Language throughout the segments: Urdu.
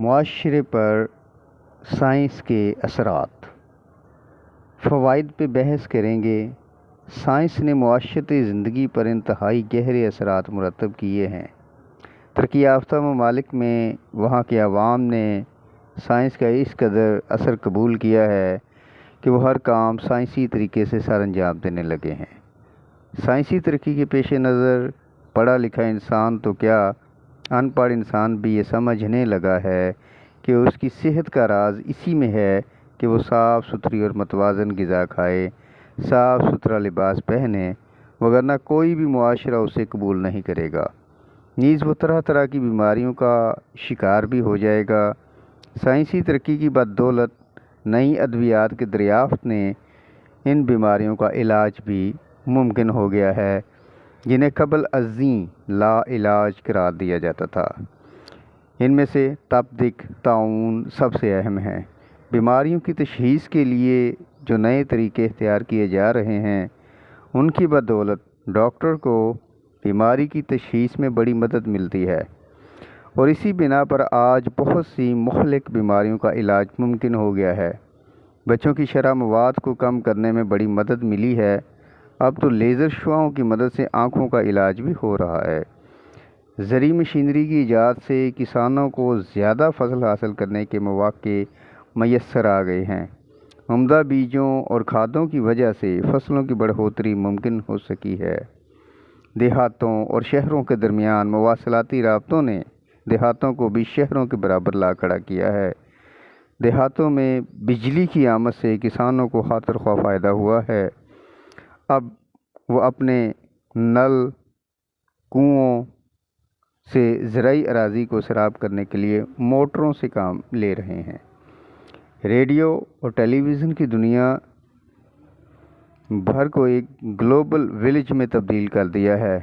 معاشرے پر سائنس کے اثرات، فوائد پہ بحث کریں گے۔ سائنس نے معاشرتی زندگی پر انتہائی گہرے اثرات مرتب کیے ہیں۔ ترقی یافتہ ممالک میں وہاں کے عوام نے سائنس کا اس قدر اثر قبول کیا ہے کہ وہ ہر کام سائنسی طریقے سے سر انجام دینے لگے ہیں۔ سائنسی ترقی کے پیش نظر پڑھا لکھا انسان تو کیا، ان پڑھ انسان بھی یہ سمجھنے لگا ہے کہ اس کی صحت کا راز اسی میں ہے کہ وہ صاف ستھری اور متوازن غذا کھائے، صاف ستھرا لباس پہنے، وگرنہ کوئی بھی معاشرہ اسے قبول نہیں کرے گا، نیز وہ طرح طرح کی بیماریوں کا شکار بھی ہو جائے گا۔ سائنسی ترقی کی بدولت نئی ادویات کے دریافت نے ان بیماریوں کا علاج بھی ممکن ہو گیا ہے جنہیں قبل ازیں لا علاج قرار دیا جاتا تھا۔ ان میں سے تپ، طاعون سب سے اہم ہیں۔ بیماریوں کی تشخیص کے لیے جو نئے طریقے اختیار کیے جا رہے ہیں، ان کی بدولت ڈاکٹر کو بیماری کی تشخیص میں بڑی مدد ملتی ہے، اور اسی بنا پر آج بہت سی مہلک بیماریوں کا علاج ممکن ہو گیا ہے۔ بچوں کی شرح مواد کو کم کرنے میں بڑی مدد ملی ہے۔ اب تو لیزر شعاؤں کی مدد سے آنکھوں کا علاج بھی ہو رہا ہے۔ زرعی مشینری کی ایجاد سے کسانوں کو زیادہ فصل حاصل کرنے کے مواقع میسر آ گئے ہیں۔ عمدہ بیجوں اور کھادوں کی وجہ سے فصلوں کی بڑھوتری ممکن ہو سکی ہے۔ دیہاتوں اور شہروں کے درمیان مواصلاتی رابطوں نے دیہاتوں کو بھی شہروں کے برابر لا کھڑا کیا ہے۔ دیہاتوں میں بجلی کی آمد سے کسانوں کو خاطر خواہ فائدہ ہوا ہے۔ اب وہ اپنے نل کنوؤں سے زرعی اراضی کو سیراب کرنے کے لیے موٹروں سے کام لے رہے ہیں۔ ریڈیو اور ٹیلی ویژن کی دنیا بھر کو ایک گلوبل ولیج میں تبدیل کر دیا ہے۔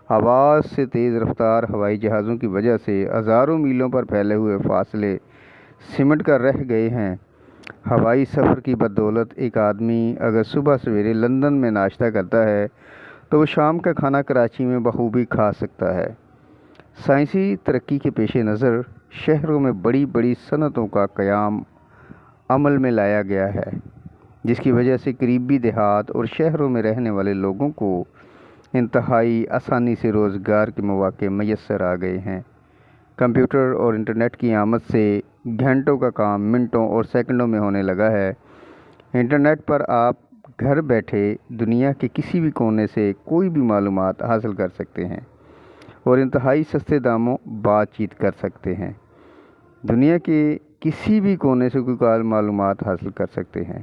آواز سے تیز رفتار ہوائی جہازوں کی وجہ سے ہزاروں میلوں پر پھیلے ہوئے فاصلے سمٹ کر رہ گئے ہیں۔ ہوائی سفر کی بدولت ایک آدمی اگر صبح سویرے لندن میں ناشتہ کرتا ہے تو وہ شام کا کھانا کراچی میں بخوبی کھا سکتا ہے۔ سائنسی ترقی کے پیش نظر شہروں میں بڑی بڑی صنعتوں کا قیام عمل میں لایا گیا ہے، جس کی وجہ سے قریبی دیہات اور شہروں میں رہنے والے لوگوں کو انتہائی آسانی سے روزگار کے مواقع میسر آ گئے ہیں۔ کمپیوٹر اور انٹرنیٹ کی آمد سے گھنٹوں کا کام منٹوں اور سیکنڈوں میں ہونے لگا ہے۔ انٹرنیٹ پر آپ گھر بیٹھے دنیا کے کسی بھی کونے سے کوئی بھی معلومات حاصل کر سکتے ہیں اور انتہائی سستے داموں بات چیت کر سکتے ہیں۔ دنیا کے کسی بھی کونے سے کوئی معلومات حاصل کر سکتے ہیں۔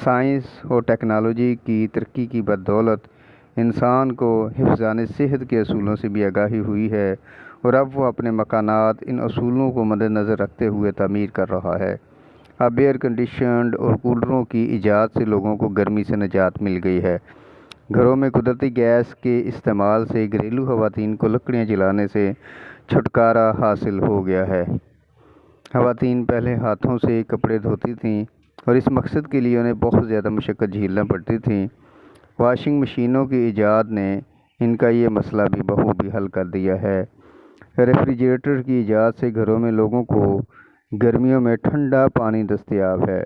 سائنس اور ٹیکنالوجی کی ترقی کی بدولت انسان کو حفظان صحت کے اصولوں سے بھی آگاہی ہوئی ہے، اور اب وہ اپنے مکانات ان اصولوں کو مد نظر رکھتے ہوئے تعمیر کر رہا ہے۔ اب ایئر کنڈیشنڈ اور کولروں کی ایجاد سے لوگوں کو گرمی سے نجات مل گئی ہے۔ گھروں میں قدرتی گیس کے استعمال سے گھریلو خواتین کو لکڑیاں جلانے سے چھٹکارا حاصل ہو گیا ہے۔ خواتین پہلے ہاتھوں سے کپڑے دھوتی تھیں اور اس مقصد کے لیے انہیں بہت زیادہ مشقت جھیلنا پڑتی تھی۔ واشنگ مشینوں کی ایجاد نے ان کا یہ مسئلہ بھی بخوبی حل کر دیا ہے۔ ریفریجریٹر کی ایجاد سے گھروں میں لوگوں کو گرمیوں میں ٹھنڈا پانی دستیاب ہے،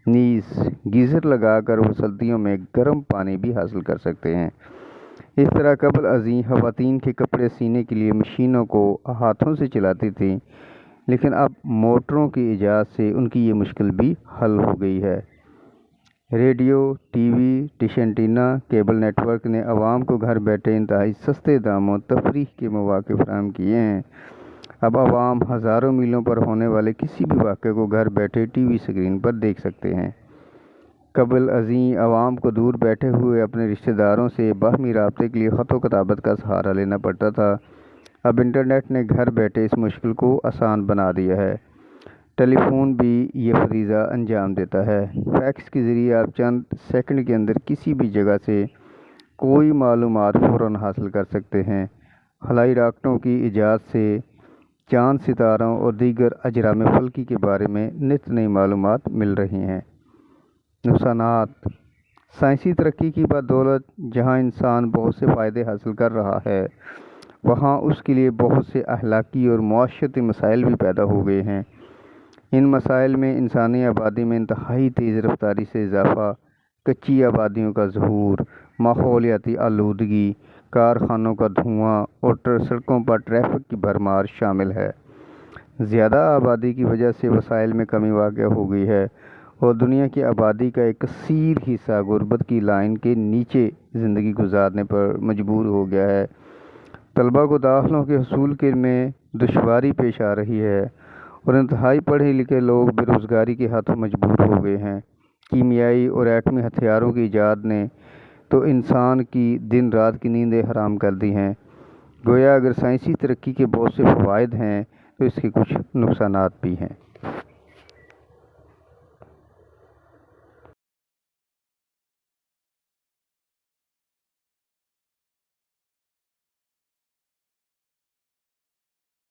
نیز گیزر لگا کر وہ سردیوں میں گرم پانی بھی حاصل کر سکتے ہیں۔ اس طرح قبل ازیں خواتین کے کپڑے سینے کے لیے مشینوں کو ہاتھوں سے چلاتی تھیں، لیکن اب موٹروں کی ایجاد سے ان کی یہ مشکل بھی حل ہو گئی ہے۔ Radio, TV, dish antenna, cable network نے عوام کو گھر بیٹھے انتہائی سستے داموں تفریح کے مواقع فراہم کیے ہیں۔ اب عوام ہزاروں میلوں پر ہونے والے کسی بھی واقعے کو گھر بیٹھے ٹی وی اسکرین پر دیکھ سکتے ہیں۔ قبل ازیں عوام کو دور بیٹھے ہوئے اپنے رشتہ داروں سے باہمی رابطے کے لیے خط و کتابت کا سہارا لینا پڑتا تھا۔ اب انٹرنیٹ نے گھر بیٹھے اس مشکل کو آسان بنا دیا ہے۔ ٹیلی فون بھی یہ فریضہ انجام دیتا ہے۔ فیکس کے ذریعے آپ چند سیکنڈ کے اندر کسی بھی جگہ سے کوئی معلومات فوراً حاصل کر سکتے ہیں۔ خلائی راکٹوں کی ایجاد سے چاند، ستاروں اور دیگر اجرام فلکی کے بارے میں نت نئی معلومات مل رہی ہیں۔ نقصانات: سائنسی ترقی کی بدولت جہاں انسان بہت سے فائدے حاصل کر رہا ہے، وہاں اس کے لیے بہت سے اخلاقی اور معاشرتی مسائل بھی پیدا ہو گئے ہیں۔ ان مسائل میں انسانی آبادی میں انتہائی تیز رفتاری سے اضافہ، کچی آبادیوں کا ظہور، ماحولیاتی آلودگی، کارخانوں کا دھواں اور سڑکوں پر ٹریفک کی بھرمار شامل ہے۔ زیادہ آبادی کی وجہ سے وسائل میں کمی واقع ہو گئی ہے اور دنیا کی آبادی کا ایک کثیر حصہ غربت کی لائن کے نیچے زندگی گزارنے پر مجبور ہو گیا ہے۔ طلباء کو داخلوں کے حصول میں دشواری پیش آ رہی ہے اور انتہائی پڑھے لکھے لوگ بے روزگاری کے ہاتھوں مجبور ہو گئے ہیں۔ کیمیائی اور ایٹمی ہتھیاروں کی ایجاد نے تو انسان کی دن رات کی نیندیں حرام کر دی ہیں۔ گویا اگر سائنسی ترقی کے بہت سے فوائد ہیں تو اس کے کچھ نقصانات بھی ہیں۔